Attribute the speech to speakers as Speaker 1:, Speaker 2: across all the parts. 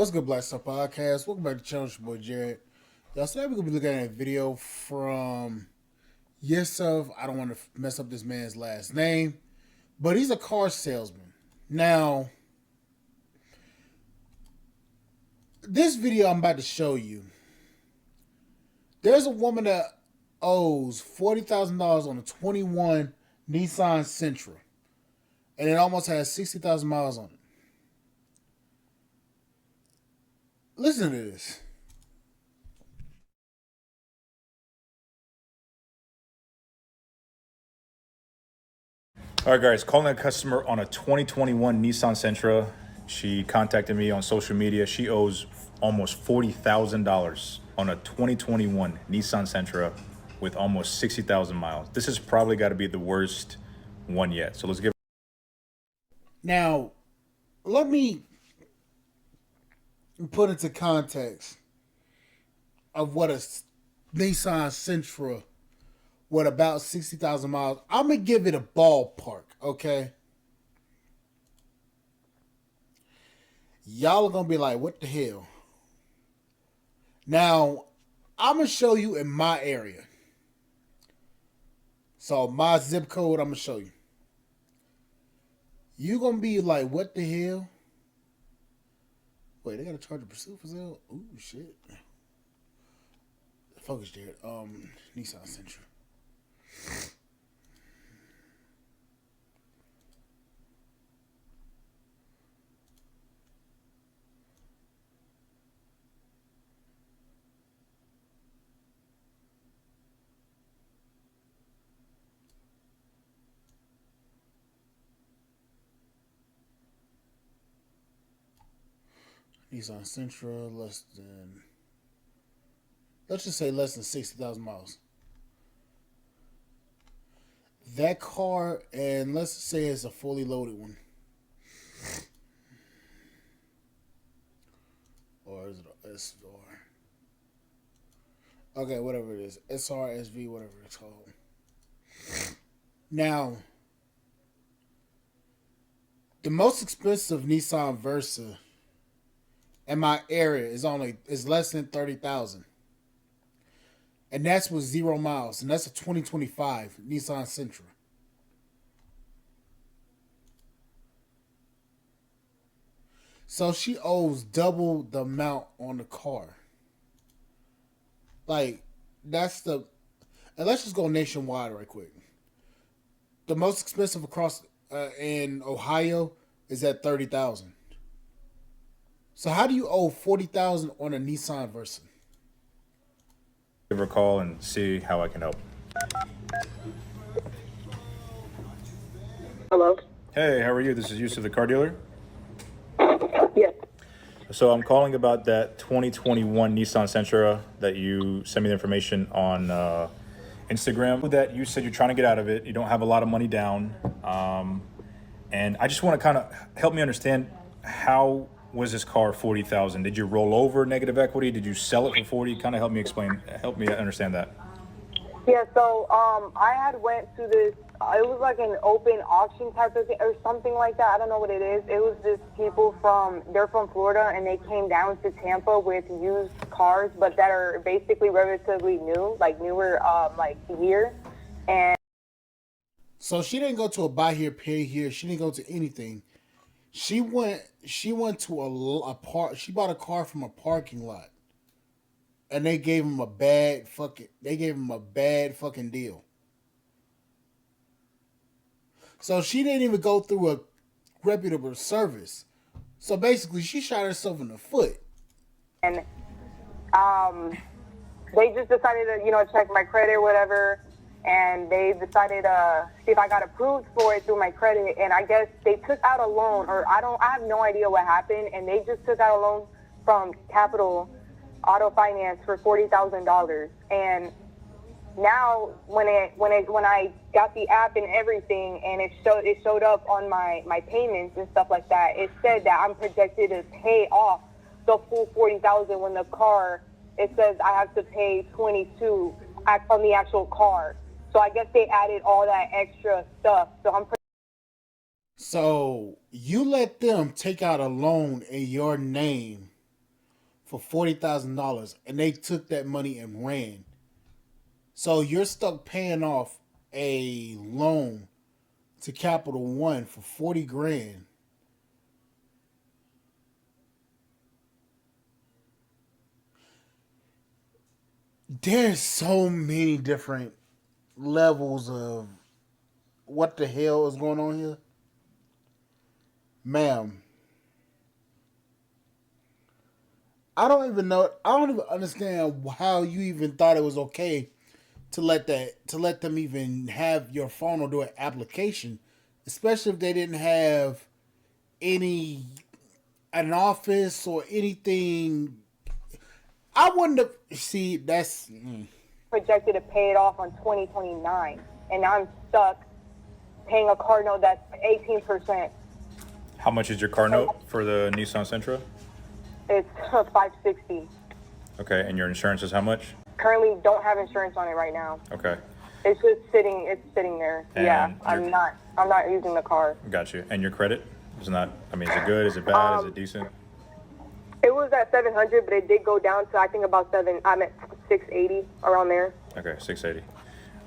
Speaker 1: What's good, Black Star Podcast? Welcome back to the channel. It's your boy Jared. Y'all, today we're gonna be looking at a video from Yusuf. I don't want to mess up this man's last name, but he's a car salesman. Now, this video I'm about to show you, there's a woman that owes $40,000 on a 21 Nissan Sentra, and it almost has 60,000 miles on it. Listen to this.
Speaker 2: All right, guys, calling a customer on a 2021 Nissan Sentra. She contacted me on social media. She owes almost $40,000 on a 2021 Nissan Sentra with almost 60,000 miles. This has probably got to be the worst one yet. So let's give.
Speaker 1: Now, let me put into context of what a Nissan Sentra with about 60,000 miles. I'm going to give it a ballpark, okay? Y'all are going to be like, what the hell? Now, I'm going to show you in my area. So, my zip code, I'm going to show you. You're going to be like, what the hell? Wait, they got to charge a pursuit for sale? Ooh, shit. Focus, Jared. Nissan Sentra. Nissan Sentra, let's just say less than 60,000 miles. That car, and let's say it's a fully loaded one. Or is it a SR? Okay, whatever it is. SR, SV, whatever it's called. Now, the most expensive Nissan Versa in my area is less than 30,000. And that's with 0 miles. And that's a 2025 Nissan Sentra. So she owes double the amount on the car. Like, and let's just go nationwide right quick. The most expensive across in Ohio is at 30,000. So how do you owe 40,000 on a Nissan Versa?
Speaker 2: Give her a call and see how I can help.
Speaker 3: Hello?
Speaker 2: Hey, how are you? This is Yusuf, the car dealer.
Speaker 3: Yes.
Speaker 2: So I'm calling about that 2021 Nissan Sentra that you sent me the information on Instagram. That you said you're trying to get out of it. You don't have a lot of money down. And I just want to kind of help me understand, how was this car 40,000? Did you roll over negative equity? Did you sell it for 40? Kind of help me understand that.
Speaker 3: Yeah, so I had went to this, it was like an open auction type of thing or something like that. I don't know what it is. It was just people they're from Florida, and they came down to Tampa with used cars, but that are basically relatively new, like newer, like year. And
Speaker 1: So she didn't go to a buy here, pay here. She didn't go to anything. She went to she bought a car from a parking lot. And they gave him a bad fucking deal. So she didn't even go through a reputable service. So basically she shot herself in the foot.
Speaker 3: And they just decided to, check my credit or whatever. And they decided to see if I got approved for it through my credit. And I guess they took out a loan, or I have no idea what happened. And they just took out a loan from Capital Auto Finance for $40,000. And now when I got the app and everything, and it showed up on my payments and stuff like that, it said that I'm projected to pay off the full $40,000 when the car, it says I have to pay 22 on the actual car. So I guess they added all that extra stuff.
Speaker 1: So you let them take out a loan in your name for $40,000, and they took that money and ran. So you're stuck paying off a loan to Capital One for 40 grand. There's so many different levels of what the hell is going on here. Ma'am, I don't even know. I don't even understand how you even thought it was okay to let them even have your phone or do an application, especially if they didn't have any an office or anything. I wouldn't have. See, that's
Speaker 3: Projected to pay it off on 2029, and now I'm stuck paying a car note that's 18%.
Speaker 2: How much is your car note for the Nissan Sentra?
Speaker 3: It's 560.
Speaker 2: Okay, and your insurance is how much?
Speaker 3: Currently, don't have insurance on it right now.
Speaker 2: Okay,
Speaker 3: It's just sitting. It's sitting there.
Speaker 2: And
Speaker 3: Yeah,
Speaker 2: you're-
Speaker 3: I'm not using the car.
Speaker 2: got you. And your credit is not. I mean, is it good? Is it bad? Is it decent?
Speaker 3: It was at 700, but it did go down to I think about seven. I'm at 680 around there.
Speaker 2: Okay, 680.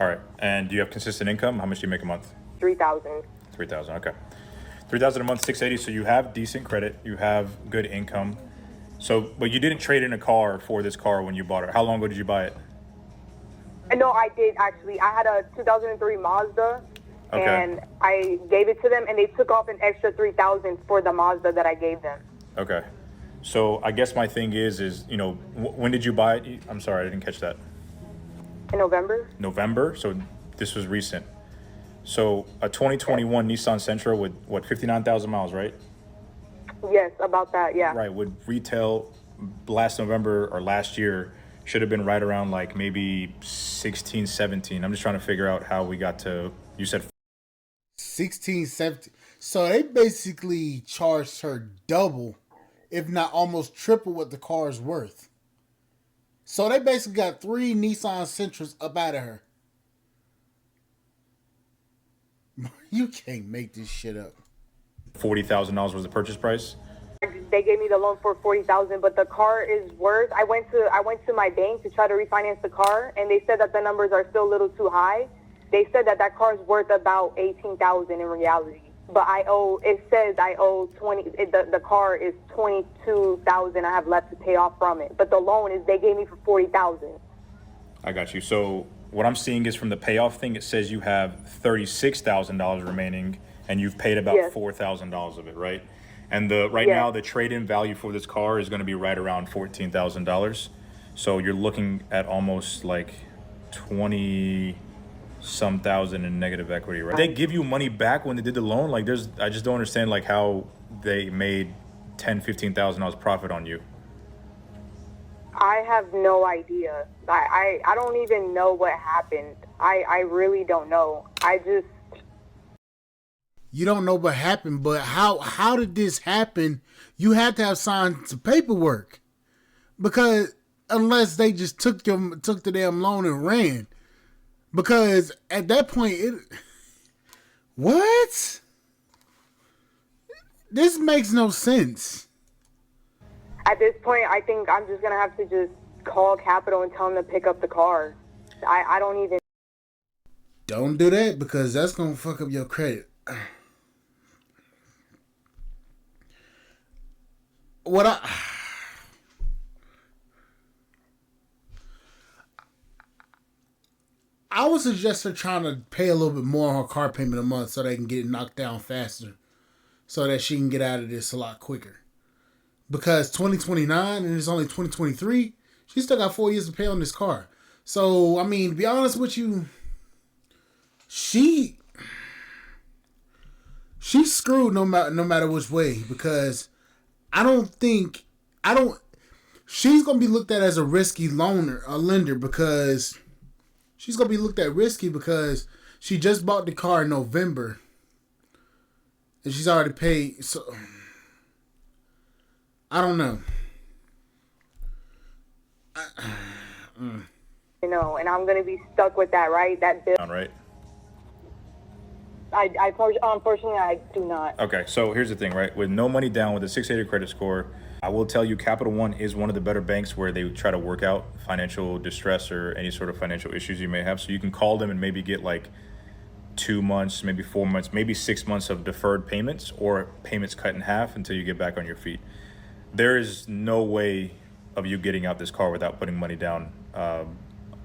Speaker 2: All right. And do you have consistent income? How much do you make a month?
Speaker 3: 3,000.
Speaker 2: 3,000. Okay, 3,000 a month, 680. So you have decent credit. You have good income. So, but you didn't trade in a car for this car when you bought it. How long ago did you buy it?
Speaker 3: And no, I did actually. I had a 2003 Mazda,
Speaker 2: Okay.
Speaker 3: and I gave it to them, and they took off an extra 3,000 for the Mazda that I gave them.
Speaker 2: Okay. So I guess my thing is you know, when did you buy it? I'm sorry, I didn't catch that.
Speaker 3: In November.
Speaker 2: November. So this was recent. So a 2021 Nissan Sentra with what, 59,000 miles, right?
Speaker 3: Yes, about that. Yeah.
Speaker 2: Right. Would retail last November or last year should have been right around like maybe 16, 17. I'm just trying to figure out how we got to, you said
Speaker 1: 16, 17. So they basically charged her double, if not almost triple what the car's worth. So they basically got 3 Nissan Sentras up out of her. You can't make this shit up.
Speaker 2: $40,000 was the purchase price.
Speaker 3: They gave me the loan for 40,000, but the car is worth. I went to my bank to try to refinance the car, and they said that the numbers are still a little too high. They said that car is worth about 18,000 in reality. But it says I owe 20. The car is 22,000. I have left to pay off from it, but the loan is they gave me for 40,000.
Speaker 2: I got you. So what I'm seeing is from the payoff thing, it says you have $36,000 remaining, and you've paid about
Speaker 3: Yes.
Speaker 2: $4,000 of it, right? And right
Speaker 3: Yes.
Speaker 2: now, the trade-in value for this car is going to be right around $14,000. So you're looking at almost like 20-some thousand in negative equity, right? They give you money back when they did the loan. Like I just don't understand like how they made $10,000-15,000 profit on you.
Speaker 3: I have no idea. I don't even know what happened. I really don't know.
Speaker 1: You don't know what happened, but how did this happen? You had to have signed some paperwork, because unless they just took the damn loan and ran, because at that point what? This makes no sense.
Speaker 3: At this point, I think I'm just gonna have to just call Capital and tell them to pick up the car. I don't even.
Speaker 1: Don't do that, because that's gonna fuck up your credit. I would suggest her trying to pay a little bit more on her car payment a month so they can get it knocked down faster, so that she can get out of this a lot quicker. Because 2029 and it's only 2023, she still got 4 years to pay on this car. So I mean, to be honest with you, she's screwed no matter which way, because she's gonna be looked at as a risky lender, because she's gonna be looked at risky because she just bought the car in November and she's already paid. So I don't know.
Speaker 3: You know, and I'm gonna be stuck with that, right? That bill.
Speaker 2: Right.
Speaker 3: Unfortunately, I do not.
Speaker 2: Okay, so here's the thing, right? With no money down, with a 680 credit score, I will tell you, Capital One is one of the better banks where they try to work out financial distress or any sort of financial issues you may have. So you can call them and maybe get like 2 months, maybe 4 months, maybe 6 months of deferred payments or payments cut in half until you get back on your feet. There is no way of you getting out this car without putting money down,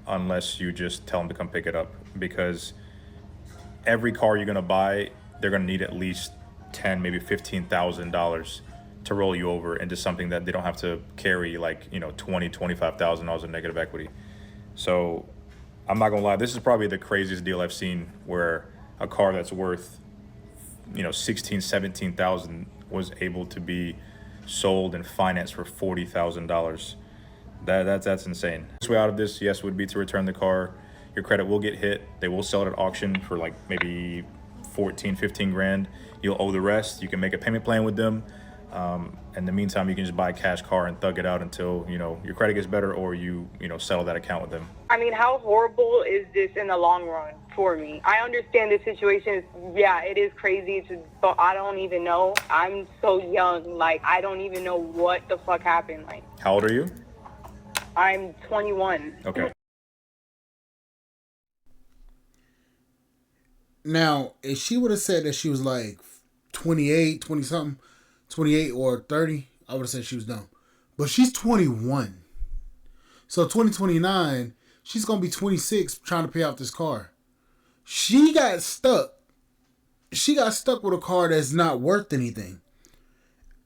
Speaker 2: unless you just tell them to come pick it up, because every car you're going to buy, they're going to need at least maybe $15,000 to roll you over into something that they don't have to carry like, $25,000 of negative equity. So I'm not gonna lie, this is probably the craziest deal I've seen, where a car that's worth 16, 17,000 was able to be sold and financed for $40,000. That's insane. This way out of this, yes, would be to return the car. Your credit will get hit. They will sell it at auction for like maybe 14, 15 grand. You'll owe the rest. You can make a payment plan with them. In the meantime, you can just buy a cash car and thug it out until your credit gets better, or you settle that account with them.
Speaker 3: I mean, how horrible is this in the long run for me? I understand this situation is, yeah, it is crazy, but I don't even know. I'm so young, like, I don't even know what the fuck happened. Like,
Speaker 2: How old are you?
Speaker 3: I'm 21.
Speaker 2: Okay.
Speaker 1: Now, if she would have said that she was like 28, 20 something, 28 or 30, I would have said she was dumb. But she's 21. So 2029, she's going to be 26 trying to pay off this car. She got stuck. She got stuck with a car that's not worth anything.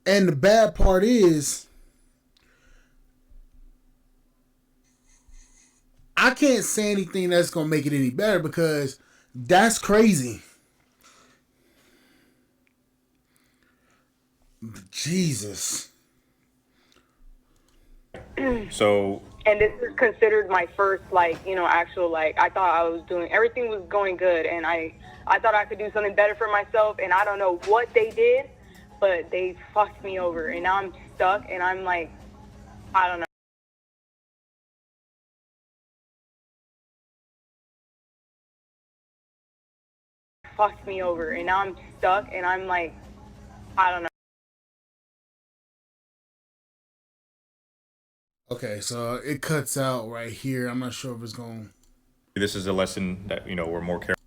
Speaker 1: And the bad part is, I can't say anything that's going to make it any better, because that's crazy. Jesus.
Speaker 2: So,
Speaker 3: And this is considered my first, actual, I thought I was doing, everything was going good, and I thought I could do something better for myself, and I don't know what they did, but they fucked me over, and now I'm stuck, and I'm like, I don't know. Fucked me over, and now I'm stuck, and I'm like, I don't know.
Speaker 1: Okay, so it cuts out right here. I'm not sure if it's going.
Speaker 2: this is a lesson that we're more careful.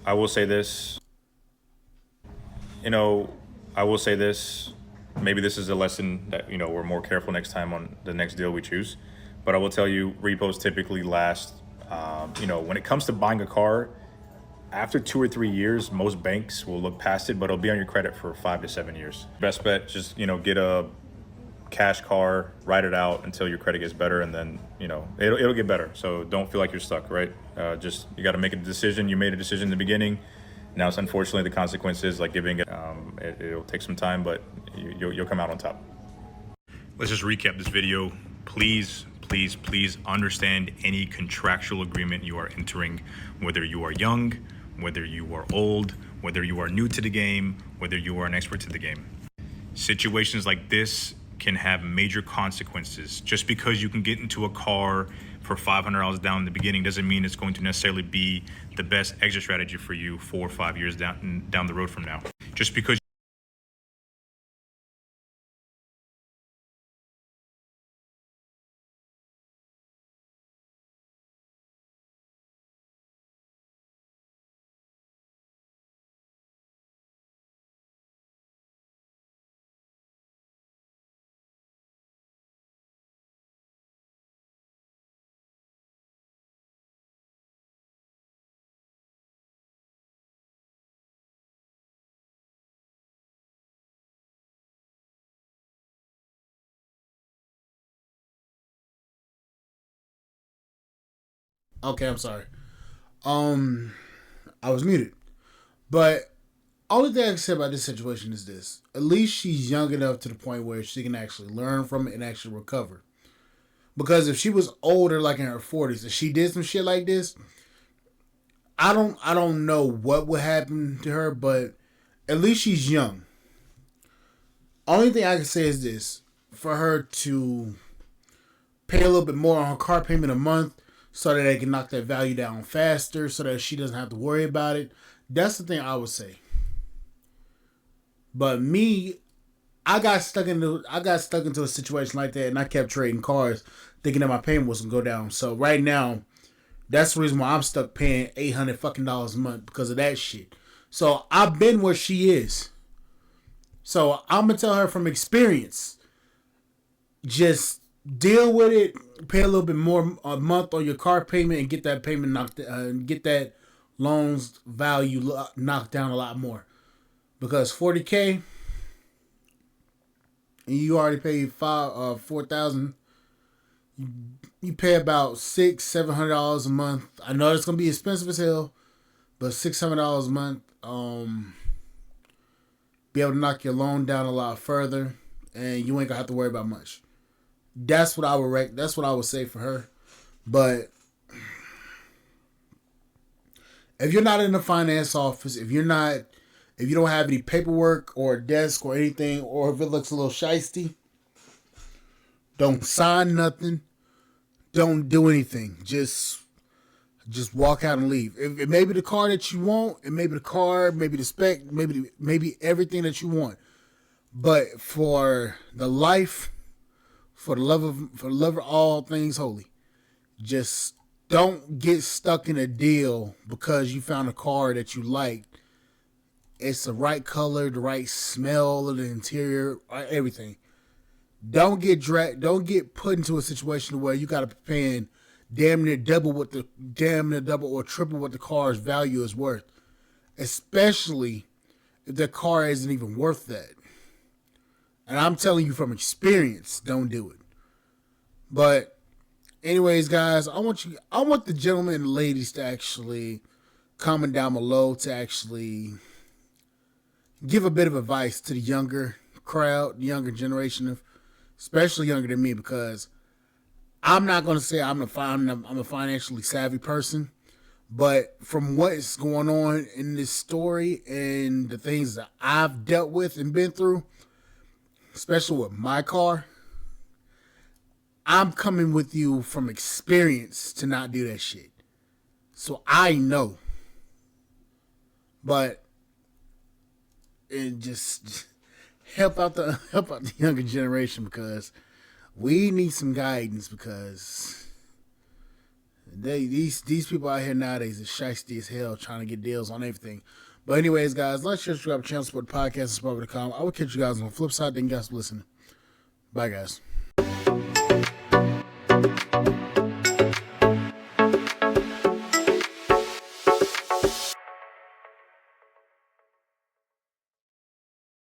Speaker 2: I will say this. I will say this. Maybe this is a lesson that we're more careful next time on the next deal we choose. But I will tell you, repos typically last. When it comes to buying a car, after 2 or 3 years, most banks will look past it, but it'll be on your credit for 5 to 7 years. Best bet, just get a cash car, ride it out until your credit gets better, and then it'll get better. So don't feel like you're stuck, right? Just you got to make a decision. You made a decision in the beginning. Now it's unfortunately the consequences, like giving it. It'll take some time, but you'll come out on top. Let's just recap this video. Please understand any contractual agreement you are entering, whether you are young, whether you are old, whether you are new to the game, whether you are an expert to the game. Situations like this can have major consequences. Just because you can get into a car for $500 down in the beginning doesn't mean it's going to necessarily be the best exit strategy for you 4 or 5 years down the road from now. Just because
Speaker 1: Okay, I'm sorry. I was muted. But only thing I can say about this situation is this. At least she's young enough to the point where she can actually learn from it and actually recover. Because if she was older, like in her 40s, and she did some shit like this, I don't know what would happen to her, but at least she's young. Only thing I can say is this. For her to pay a little bit more on her car payment a month so that they can knock that value down faster so that she doesn't have to worry about it. That's the thing I would say. But me, I got stuck into a situation like that, and I kept trading cars, thinking that my payment was gonna go down. So right now, that's the reason why I'm stuck paying $800 fucking dollars a month because of that shit. So I've been where she is. So I'm gonna tell her from experience, just deal with it, pay a little bit more a month on your car payment, and get that payment get that loans value knocked down a lot more. Because 40K, and you already paid 4,000. You pay about $600-700 a month. I know it's gonna be expensive as hell, but $600 a month, be able to knock your loan down a lot further, and you ain't gonna have to worry about much. That's what I would That's what I would say for her. But if you're not in the finance office, if you don't have any paperwork or a desk or anything, or if it looks a little shisty, don't sign nothing. Don't do anything. Just walk out and leave. It may be the car that you want. It may be the car, maybe the spec, maybe everything that you want. But for the life, for the love of all things holy, just don't get stuck in a deal because you found a car that you like. It's the right color, the right smell of the interior, everything. Don't get put into a situation where you got to be paying damn near double or triple what the car's value is worth, especially if the car isn't even worth that. And I'm telling you from experience, don't do it. But anyways, guys, I want the gentlemen and ladies to actually comment down below to actually give a bit of advice to the younger crowd, the younger generation, especially younger than me, because I'm not going to say I'm a financially savvy person, but from what is going on in this story and the things that I've dealt with and been through, especially with my car, I'm coming with you from experience to not do that shit. So I know. But it just help out the younger generation, because we need some guidance, because these people out here nowadays are shiesty as hell trying to get deals on everything. But anyways, guys, like, share, subscribe, channel, support the podcast, and support.com. I will catch you guys on the flip side. Thank you guys for listening. Bye, guys.